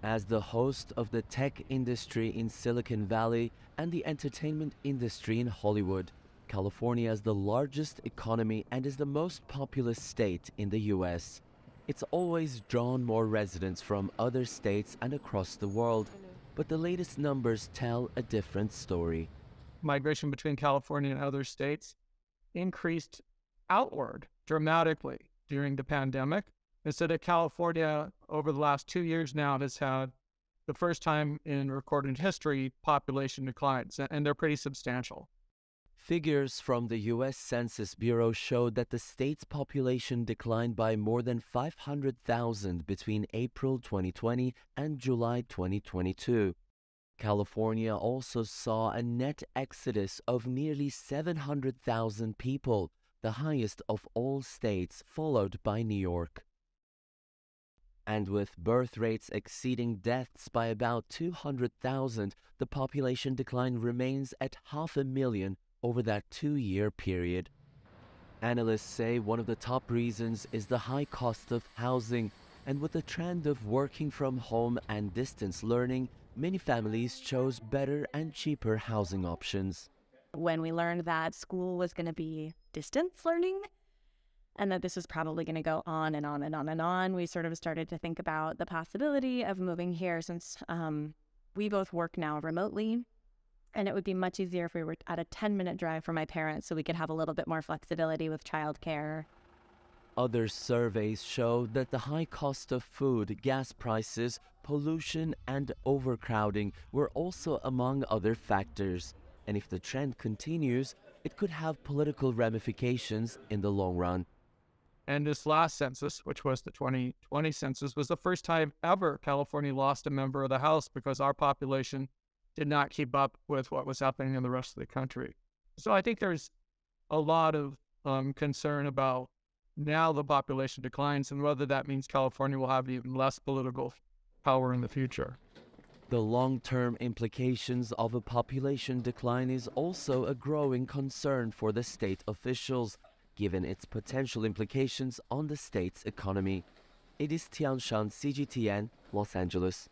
As the host of the tech industry in Silicon Valley and the entertainment industry in Hollywood, California is the largest economy and is the most populous state in the US. It's always drawn more residents from other states and across the world, but the latest numbers tell a different story. Migration between California and other states increased outward dramatically during the pandemic. Instead of California, over the last 2 years now, has had the first time in recorded history population declines, and they're pretty substantial. Figures from the U.S. Census Bureau showed that the state's population declined by more than 500,000 between April 2020 and July 2022. California also saw a net exodus of nearly 700,000 people, the highest of all states, followed by New York. And with birth rates exceeding deaths by about 200,000, the population decline remains at 500,000 over that 2-year period. Analysts say one of the top reasons is the high cost of housing, and with the trend of working from home and distance learning, many families chose better and cheaper housing options. When we learned that school was going to be distance learning and that this was probably going to go on and on and on and on, we sort of started to think about the possibility of moving here since we both work now remotely. And it would be much easier if we were at a 10-minute drive from my parents so we could have a little bit more flexibility with childcare. Other surveys show that the high cost of food, gas prices, pollution, and overcrowding were also among other factors. And if the trend continues, it could have political ramifications in the long run. And this last census, which was the 2020 census, was the first time ever California lost a member of the House because our population did not keep up with what was happening in the rest of the country. So I think there's a lot of concern about now the population declines and whether that means California will have even less political power in the future. The long-term implications of a population decline is also a growing concern for the state officials, given its potential implications on the state's economy. Ediz, Tiyansan, CGTN, Los Angeles.